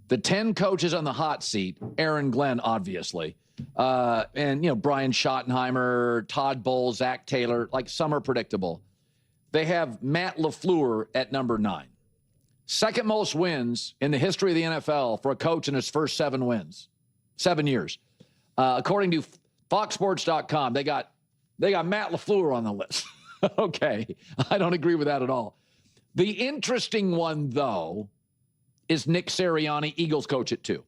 The 10 coaches on the hot seat, Aaron Glenn, obviously, and, Brian Schottenheimer, Todd Bowles, Zach Taylor, like some are predictable. They have Matt LaFleur at number 9. Second most wins in the history of the NFL for a coach in his first 7 years. According to FoxSports.com, they got Matt LaFleur on the list. Okay, I don't agree with that at all. The interesting one, though, is Nick Sirianni, Eagles coach at 2.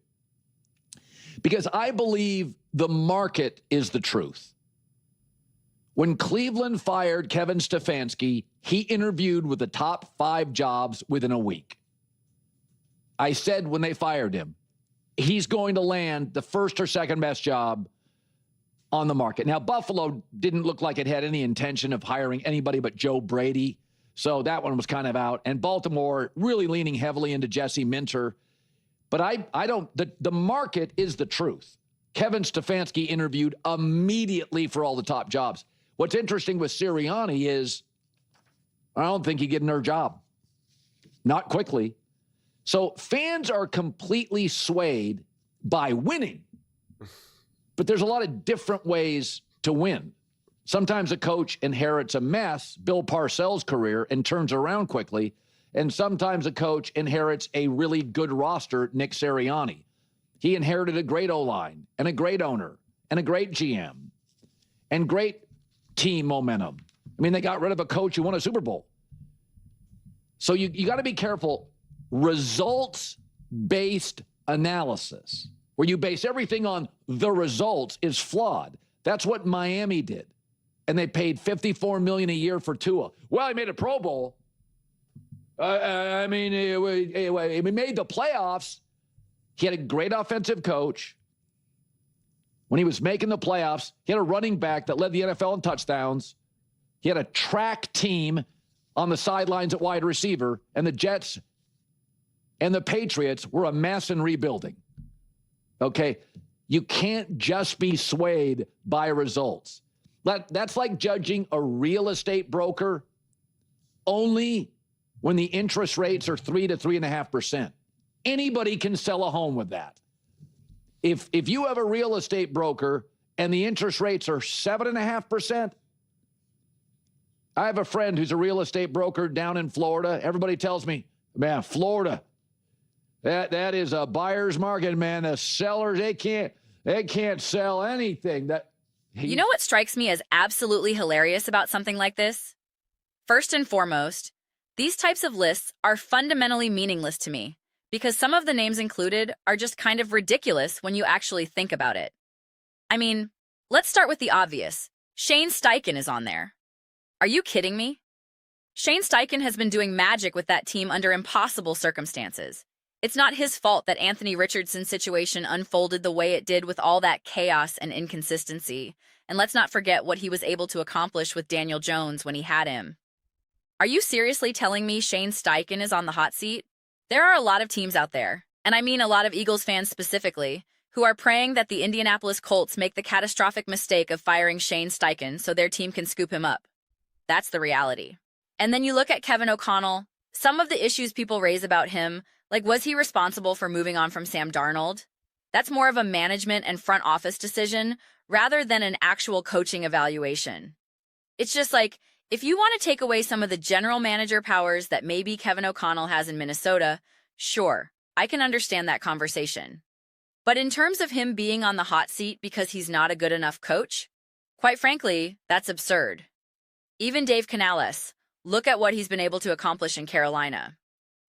Because I believe the market is the truth. When Cleveland fired Kevin Stefanski, he interviewed with the top 5 jobs within a week. I said when they fired him, he's going to land the first or second best job on the market. Now, Buffalo didn't look like it had any intention of hiring anybody but Joe Brady, so that one was kind of out. And Baltimore really leaning heavily into Jesse Minter. But I don't, the market is the truth. Kevin Stefanski interviewed immediately for all the top jobs. What's interesting with Sirianni is I don't think he get another job. Not quickly. So fans are completely swayed by winning. But there's a lot of different ways to win. Sometimes a coach inherits a mess, Bill Parcells' career, and turns around quickly. And sometimes a coach inherits a really good roster, Nick Sirianni. He inherited a great O-line and a great owner and a great GM and great team momentum. I mean, they got rid of a coach who won a Super Bowl. So you got to be careful. Results-based analysis, where you base everything on the results, is flawed. That's what Miami did. And they paid $54 million a year for Tua. Well, he made a Pro Bowl. I mean, he made the playoffs. He had a great offensive coach. When he was making the playoffs, he had a running back that led the NFL in touchdowns. He had a track team on the sidelines at wide receiver. And the Jets and the Patriots were a mess in rebuilding. Okay? You can't just be swayed by results. That's like judging a real estate broker only when the interest rates are 3 to 3.5%. Anybody can sell a home with that. If you have a real estate broker and the interest rates are 7.5%, I have a friend who's a real estate broker down in Florida. Everybody tells me, man, Florida, that is a buyer's market, man. The sellers, they can't sell anything. You know what strikes me as absolutely hilarious about something like this? First and foremost, these types of lists are fundamentally meaningless to me because some of the names included are just kind of ridiculous when you actually think about it. I mean, let's start with the obvious. Shane Steichen is on there. Are you kidding me? Shane Steichen has been doing magic with that team under impossible circumstances. It's not his fault that Anthony Richardson's situation unfolded the way it did with all that chaos and inconsistency. And let's not forget what he was able to accomplish with Daniel Jones when he had him. Are you seriously telling me Shane Steichen is on the hot seat? There are a lot of teams out there, and I mean a lot of Eagles fans specifically, who are praying that the Indianapolis Colts make the catastrophic mistake of firing Shane Steichen so their team can scoop him up. That's the reality. And then you look at Kevin O'Connell. Some of the issues people raise about him, like was he responsible for moving on from Sam Darnold? That's more of a management and front office decision rather than an actual coaching evaluation. It's just like, if you want to take away some of the general manager powers that maybe Kevin O'Connell has in Minnesota, sure, I can understand that conversation. But in terms of him being on the hot seat because he's not a good enough coach, quite frankly, that's absurd. Even Dave Canales, look at what he's been able to accomplish in Carolina.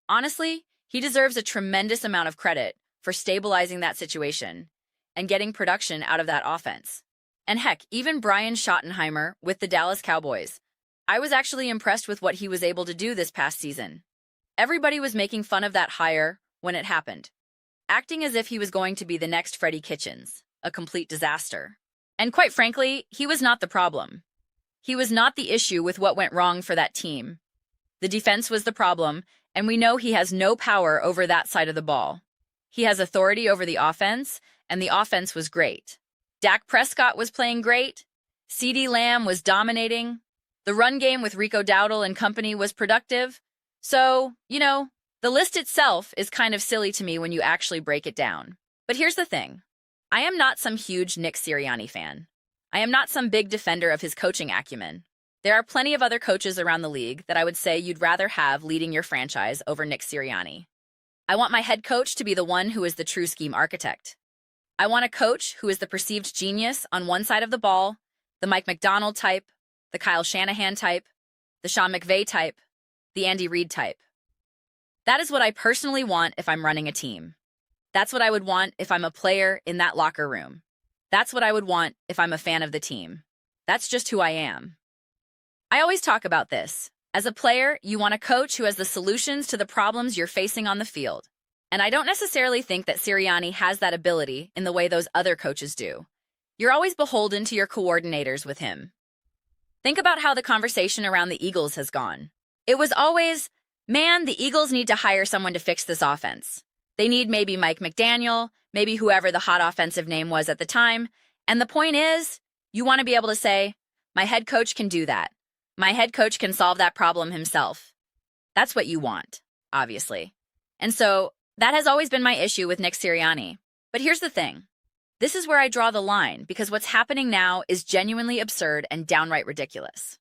Honestly, he deserves a tremendous amount of credit for stabilizing that situation and getting production out of that offense. And heck, even Brian Schottenheimer with the Dallas Cowboys. I was actually impressed with what he was able to do this past season. Everybody was making fun of that hire when it happened, acting as if he was going to be the next Freddie Kitchens, a complete disaster. And quite frankly, he was not the problem. He was not the issue with what went wrong for that team. The defense was the problem, and we know he has no power over that side of the ball. He has authority over the offense, and the offense was great. Dak Prescott was playing great. CeeDee Lamb was dominating. The run game with Rico Dowdle and company was productive. So, The list itself is kind of silly to me when you actually break it down. But here's the thing. I am not some huge Nick Sirianni fan. I am not some big defender of his coaching acumen. There are plenty of other coaches around the league that I would say you'd rather have leading your franchise over Nick Sirianni. I want my head coach to be the one who is the true scheme architect. I want a coach who is the perceived genius on one side of the ball, the Mike Macdonald type, the Kyle Shanahan type, the Sean McVay type, the Andy Reid type. That is what I personally want if I'm running a team. That's what I would want if I'm a player in that locker room. That's what I would want if I'm a fan of the team. That's just who I am. I always talk about this. As a player, you want a coach who has the solutions to the problems you're facing on the field. And I don't necessarily think that Sirianni has that ability in the way those other coaches do. You're always beholden to your coordinators with him. Think about how the conversation around the Eagles has gone. It was always, man, the Eagles need to hire someone to fix this offense. They need maybe Mike McDaniel, maybe whoever the hot offensive name was at the time. And the point is, you want to be able to say, my head coach can do that. My head coach can solve that problem himself. That's what you want, obviously. And so that has always been my issue with Nick Sirianni. But here's the thing. This is where I draw the line, because what's happening now is genuinely absurd and downright ridiculous.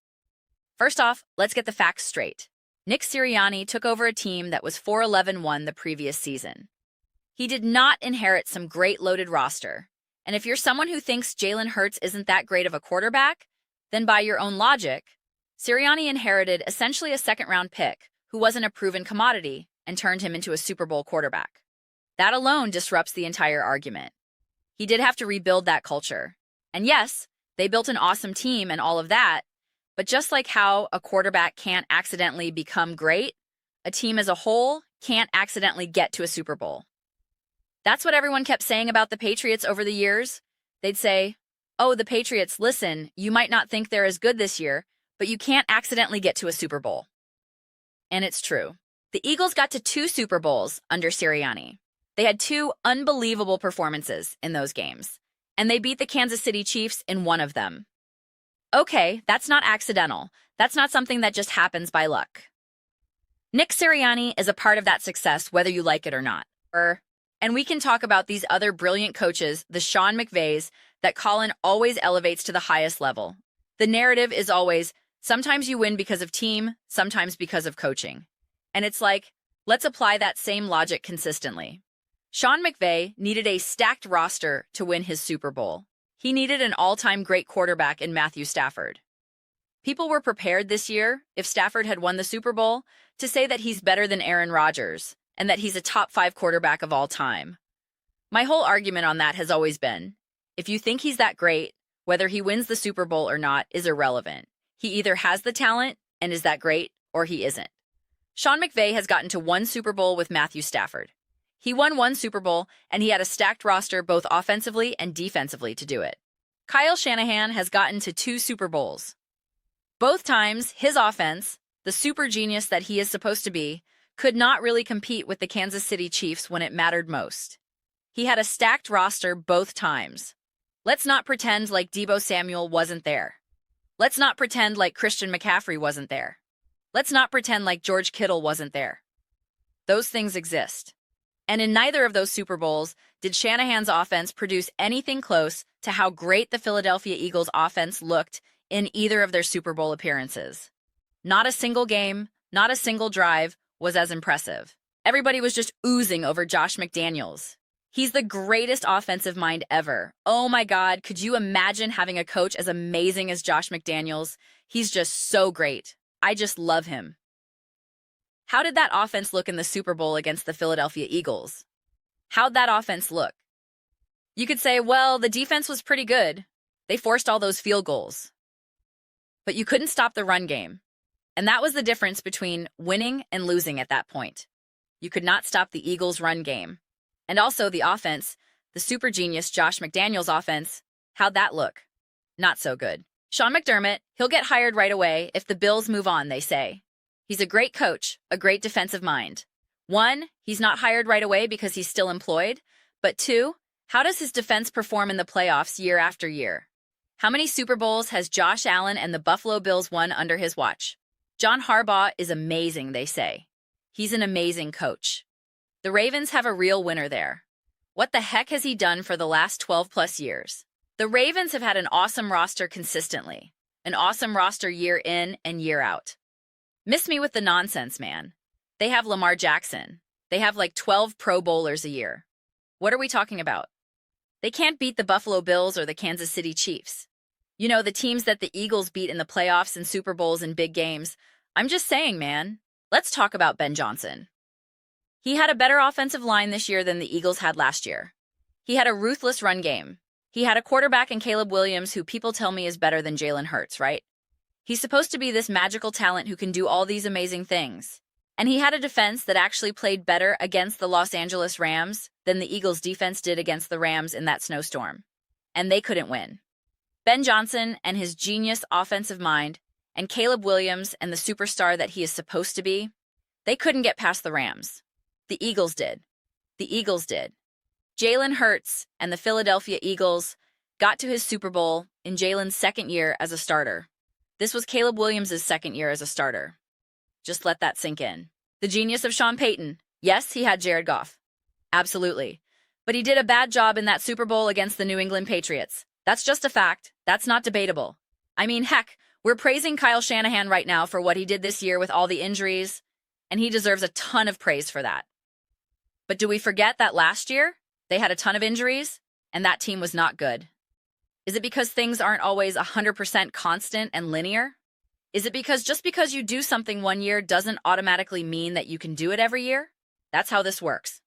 First off, let's get the facts straight. Nick Sirianni took over a team that was 4-11-1 the previous season. He did not inherit some great loaded roster. And if you're someone who thinks Jalen Hurts isn't that great of a quarterback, then by your own logic, Sirianni inherited essentially a second-round pick who wasn't a proven commodity and turned him into a Super Bowl quarterback. That alone disrupts the entire argument. He did have to rebuild that culture. And yes, they built an awesome team and all of that, but just like how a quarterback can't accidentally become great, a team as a whole can't accidentally get to a Super Bowl. That's what everyone kept saying about the Patriots over the years. They'd say, oh, the Patriots, listen, you might not think they're as good this year, but you can't accidentally get to a Super Bowl. And it's true. The Eagles got to 2 Super Bowls under Sirianni. They had 2 unbelievable performances in those games, and they beat the Kansas City Chiefs in one of them. Okay, that's not accidental. That's not something that just happens by luck. Nick Sirianni is a part of that success, whether you like it or not. And we can talk about these other brilliant coaches, the Sean McVays, that Colin always elevates to the highest level. The narrative is always, sometimes you win because of team, sometimes because of coaching. And it's like, let's apply that same logic consistently. Sean McVay needed a stacked roster to win his Super Bowl. He needed an all-time great quarterback in Matthew Stafford. People were prepared this year, if Stafford had won the Super Bowl, to say that he's better than Aaron Rodgers and that he's a top 5 quarterback of all time. My whole argument on that has always been, if you think he's that great, whether he wins the Super Bowl or not is irrelevant. He either has the talent and is that great, or he isn't. Sean McVay has gotten to 1 Super Bowl with Matthew Stafford. He won 1 Super Bowl, and he had a stacked roster both offensively and defensively to do it. Kyle Shanahan has gotten to 2 Super Bowls. Both times, his offense, the super genius that he is supposed to be, could not really compete with the Kansas City Chiefs when it mattered most. He had a stacked roster both times. Let's not pretend like Deebo Samuel wasn't there. Let's not pretend like Christian McCaffrey wasn't there. Let's not pretend like George Kittle wasn't there. Those things exist. And in neither of those Super Bowls did Shanahan's offense produce anything close to how great the Philadelphia Eagles offense looked in either of their Super Bowl appearances. Not a single game, not a single drive was as impressive. Everybody was just oozing over Josh McDaniels. He's the greatest offensive mind ever. Oh my God, could you imagine having a coach as amazing as Josh McDaniels? He's just so great. I just love him. How did that offense look in the Super Bowl against the Philadelphia Eagles? How'd that offense look? You could say, well, the defense was pretty good. They forced all those field goals. But you couldn't stop the run game. And that was the difference between winning and losing at that point. You could not stop the Eagles' run game. And also the offense, the super genius Josh McDaniels offense, how'd that look? Not so good. Sean McDermott, he'll get hired right away if the Bills move on, they say. He's a great coach, a great defensive mind. 1, he's not hired right away because he's still employed. But 2, how does his defense perform in the playoffs year after year? How many Super Bowls has Josh Allen and the Buffalo Bills won under his watch? John Harbaugh is amazing, they say. He's an amazing coach. The Ravens have a real winner there. What the heck has he done for the last 12 plus years? The Ravens have had an awesome roster consistently, an awesome roster year in and year out. Miss me with the nonsense, man. They have Lamar Jackson. They have like 12 Pro Bowlers a year. What are we talking about? They can't beat the Buffalo Bills or the Kansas City Chiefs. You know, the teams that the Eagles beat in the playoffs and Super Bowls and big games. I'm just saying, man. Let's talk about Ben Johnson. He had a better offensive line this year than the Eagles had last year. He had a ruthless run game. He had a quarterback in Caleb Williams who people tell me is better than Jalen Hurts, right? He's supposed to be this magical talent who can do all these amazing things. And he had a defense that actually played better against the Los Angeles Rams than the Eagles' defense did against the Rams in that snowstorm. And they couldn't win. Ben Johnson and his genius offensive mind, and Caleb Williams and the superstar that he is supposed to be, they couldn't get past the Rams. The Eagles did. The Eagles did. Jalen Hurts and the Philadelphia Eagles got to his Super Bowl in Jalen's second year as a starter. This was Caleb Williams' second year as a starter. Just let that sink in. The genius of Sean Payton. Yes, he had Jared Goff. Absolutely. But he did a bad job in that Super Bowl against the New England Patriots. That's just a fact. That's not debatable. I mean, heck, we're praising Kyle Shanahan right now for what he did this year with all the injuries, and he deserves a ton of praise for that. But do we forget that last year, they had a ton of injuries, and that team was not good? Is it because things aren't always 100% constant and linear? Is it because just because you do something one year doesn't automatically mean that you can do it every year? That's how this works.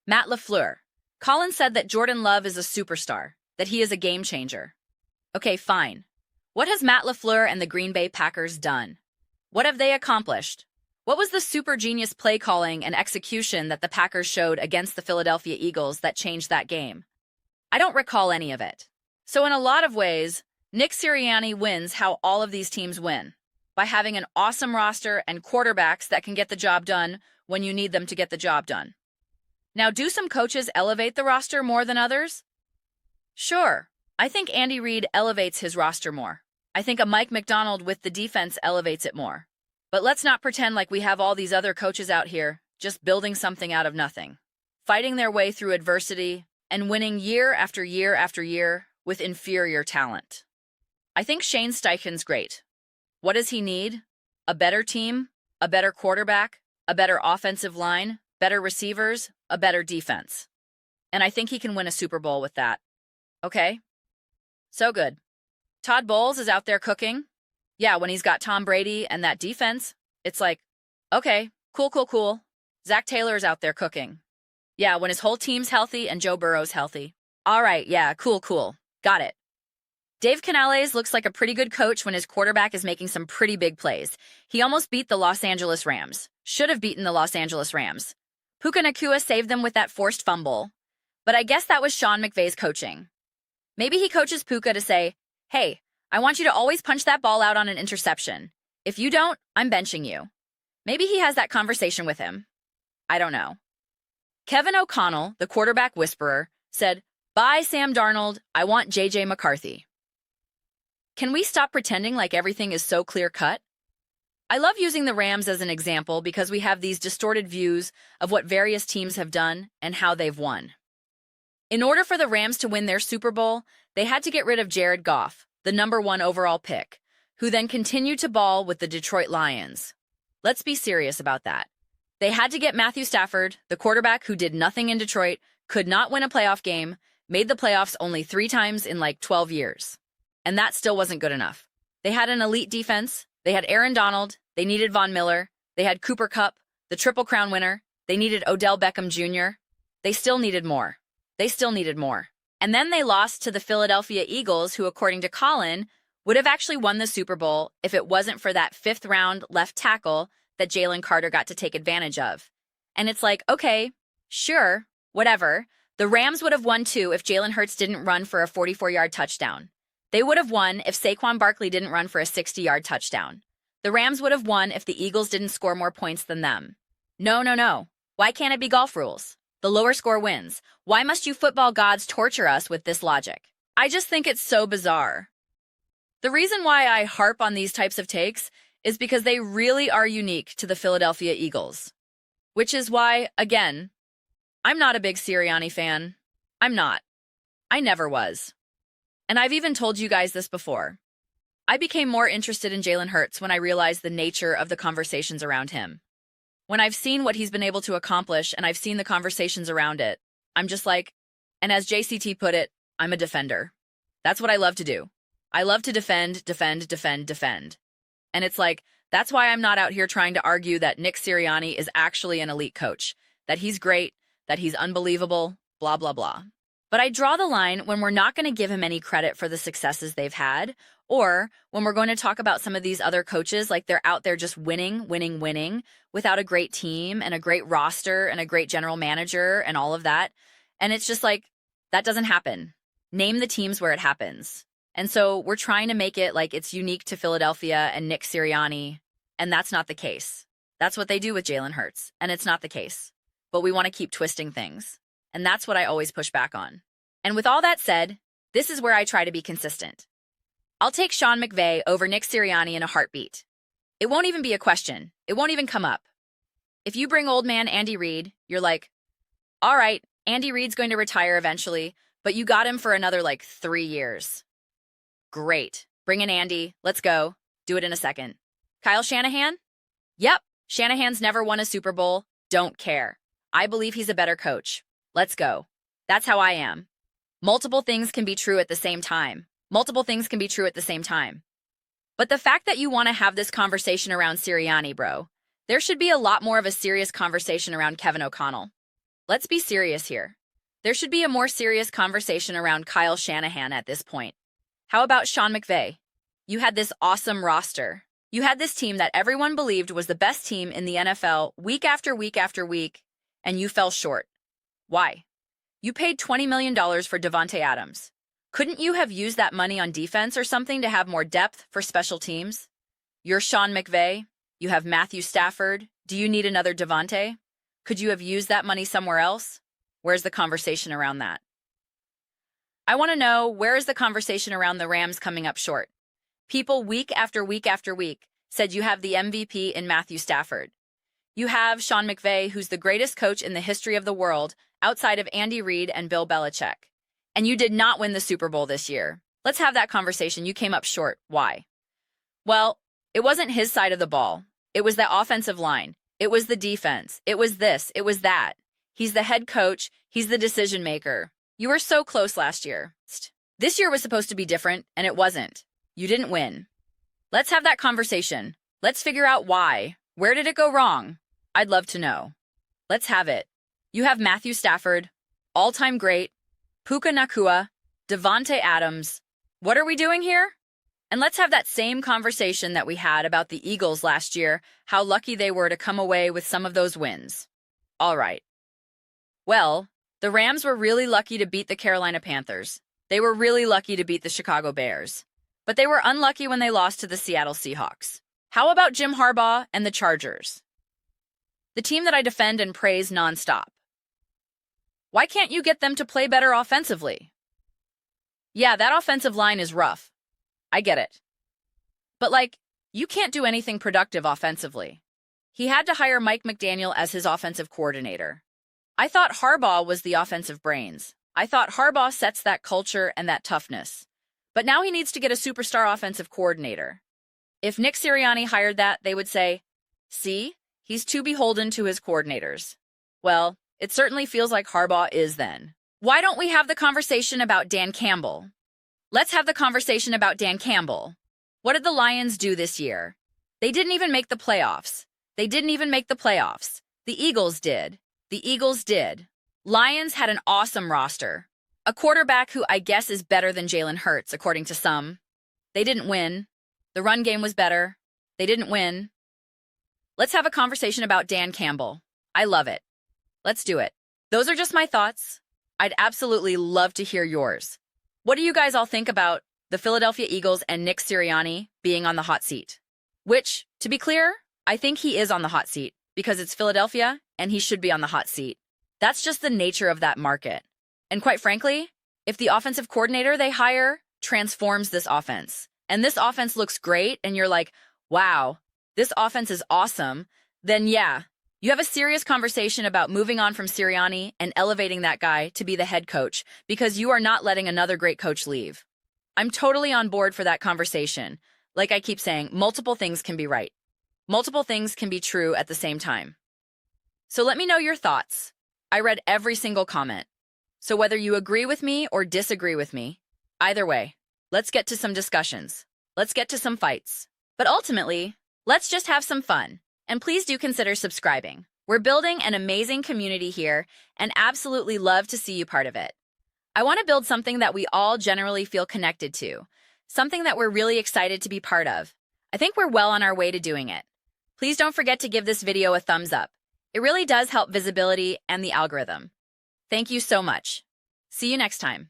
Matt LaFleur. Colin said that Jordan Love is a superstar, that he is a game changer. Okay, fine. What has Matt LaFleur and the Green Bay Packers done? What have they accomplished? What was the super genius play calling and execution that the Packers showed against the Philadelphia Eagles that changed that game? I don't recall any of it. So in a lot of ways, Nick Sirianni wins how all of these teams win, by having an awesome roster and quarterbacks that can get the job done when you need them to get the job done. Now, do some coaches elevate the roster more than others? Sure. I think Andy Reid elevates his roster more. I think a Mike McDonald with the defense elevates it more. But let's not pretend like we have all these other coaches out here just building something out of nothing, fighting their way through adversity and winning year after year after year with inferior talent. I think Shane Steichen's great. What does he need? A better team, a better quarterback, a better offensive line, better receivers, a better defense. And I think he can win a Super Bowl with that. Okay? So good. Todd Bowles is out there cooking. Yeah, when he's got Tom Brady and that defense, it's like, okay, cool. Zach Taylor's out there cooking. Yeah, when his whole team's healthy and Joe Burrow's healthy. All right, yeah, cool. Got it. Dave Canales looks like a pretty good coach when his quarterback is making some pretty big plays. He almost beat the Los Angeles Rams. Should have beaten the Los Angeles Rams. Puka Nacua saved them with that forced fumble. But I guess that was Sean McVay's coaching. Maybe he coaches Puka to say, hey, I want you to always punch that ball out on an interception. If you don't, I'm benching you. Maybe he has that conversation with him. I don't know. Kevin O'Connell, the quarterback whisperer, said, bye, Sam Darnold. I want J.J. McCarthy. Can we stop pretending like everything is so clear-cut? I love using the Rams as an example because we have these distorted views of what various teams have done and how they've won. In order for the Rams to win their Super Bowl, they had to get rid of Jared Goff, the #1 overall pick, who then continued to ball with the Detroit Lions. Let's be serious about that. They had to get Matthew Stafford, the quarterback who did nothing in Detroit, could not win a playoff game, made the playoffs only 3 times in like 12 years. And that still wasn't good enough. They had an elite defense. They had Aaron Donald. They needed Von Miller. They had Cooper Kupp, the Triple Crown winner. They needed Odell Beckham Jr. They still needed more. And then they lost to the Philadelphia Eagles, who, according to Colin, would have actually won the Super Bowl if it wasn't for that 5th-round left tackle that Jalen Carter got to take advantage of. And it's like, okay, sure, whatever. The Rams would have won too if Jalen Hurts didn't run for a 44-yard touchdown. They would have won if Saquon Barkley didn't run for a 60-yard touchdown. The Rams would have won if the Eagles didn't score more points than them. No. Why can't it be golf rules? The lower score wins. Why must you football gods torture us with this logic? I just think it's so bizarre. The reason why I harp on these types of takes is because they really are unique to the Philadelphia Eagles. Which is why, again, I'm not a big Sirianni fan. I'm not. I never was. And I've even told you guys this before. I became more interested in Jalen Hurts when I realized the nature of the conversations around him. When I've seen what he's been able to accomplish and I've seen the conversations around it, I'm just like, and as JCT put it, I'm a defender. That's what I love to do. I love to defend. And it's like, that's why I'm not out here trying to argue that Nick Sirianni is actually an elite coach, that he's great, that he's unbelievable, blah, blah, blah. But I draw the line when we're not going to give him any credit for the successes they've had, or when we're going to talk about some of these other coaches like they're out there just winning, without a great team and a great roster and a great general manager and all of that. And it's just like, that doesn't happen. Name the teams where it happens. And so we're trying to make it like it's unique to Philadelphia and Nick Sirianni, and that's not the case. That's what they do with Jalen Hurts, and it's not the case. But we want to keep twisting things, and that's what I always push back on. And with all that said, this is where I try to be consistent. I'll take Sean McVay over Nick Sirianni in a heartbeat. It won't even be a question. It won't even come up. If you bring old man Andy Reid, you're like, all right, Andy Reid's going to retire eventually, but you got him for another 3 years. Great. Bring in Andy. Let's go. Do it in a second. Kyle Shanahan? Yep. Shanahan's never won a Super Bowl. Don't care. I believe he's a better coach. Let's go. That's how I am. Multiple things can be true at the same time. But the fact that you want to have this conversation around Sirianni, bro, there should be a lot more of a serious conversation around Kevin O'Connell. Let's be serious here. There should be a more serious conversation around Kyle Shanahan at this point. How about Sean McVay? You had this awesome roster. You had this team that everyone believed was the best team in the NFL week after week after week, and you fell short. Why? You paid $20 million for Davante Adams. Couldn't you have used that money on defense or something to have more depth for special teams? You're Sean McVay. You have Matthew Stafford. Do you need another Davante? Could you have used that money somewhere else? Where's the conversation around that? I want to know, where is the conversation around the Rams coming up short? People week after week after week said you have the MVP in Matthew Stafford. You have Sean McVay, who's the greatest coach in the history of the world, outside of Andy Reid and Bill Belichick. And you did not win the Super Bowl this year. Let's have that conversation. You came up short. Why? Well, it wasn't his side of the ball. It was the offensive line. It was the defense. It was this. It was that. He's the head coach. He's the decision maker. You were so close last year. This year was supposed to be different, and it wasn't. You didn't win. Let's have that conversation. Let's figure out why. Where did it go wrong? I'd love to know. Let's have it. You have Matthew Stafford, all-time great, Puka Nacua, Davante Adams. What are we doing here? And let's have that same conversation that we had about the Eagles last year, how lucky they were to come away with some of those wins. All right. Well, the Rams were really lucky to beat the Carolina Panthers. They were really lucky to beat the Chicago Bears. But they were unlucky when they lost to the Seattle Seahawks. How about Jim Harbaugh and the Chargers? The team that I defend and praise nonstop. Why can't you get them to play better offensively? Yeah, that offensive line is rough. I get it. But you can't do anything productive offensively. He had to hire Mike McDaniel as his offensive coordinator. I thought Harbaugh was the offensive brains. I thought Harbaugh sets that culture and that toughness. But now he needs to get a superstar offensive coordinator. If Nick Sirianni hired that, they would say, see, he's too beholden to his coordinators. Well, it certainly feels like Harbaugh is then. Why don't we have the conversation about Dan Campbell? Let's have the conversation about Dan Campbell. What did the Lions do this year? They didn't even make the playoffs. The Eagles did. Lions had an awesome roster. A quarterback who I guess is better than Jalen Hurts, according to some. They didn't win. The run game was better. They didn't win. Let's have a conversation about Dan Campbell. I love it. Let's do it. Those are just my thoughts. I'd absolutely love to hear yours. What do you guys all think about the Philadelphia Eagles and Nick Sirianni being on the hot seat? Which, to be clear, I think he is on the hot seat because it's Philadelphia and he should be on the hot seat. That's just the nature of that market. And quite frankly, if the offensive coordinator they hire transforms this offense, and this offense looks great, and you're like, wow, this offense is awesome, then yeah, you have a serious conversation about moving on from Sirianni and elevating that guy to be the head coach because you are not letting another great coach leave. I'm totally on board for that conversation. Like I keep saying, multiple things can be right. Multiple things can be true at the same time. So let me know your thoughts. I read every single comment. So whether you agree with me or disagree with me, either way, let's get to some discussions. Let's get to some fights. But ultimately, let's just have some fun. And please do consider subscribing. We're building an amazing community here and absolutely love to see you part of it. I want to build something that we all generally feel connected to, something that we're really excited to be part of. I think we're well on our way to doing it. Please don't forget to give this video a thumbs up. It really does help visibility and the algorithm. Thank you so much. See you next time.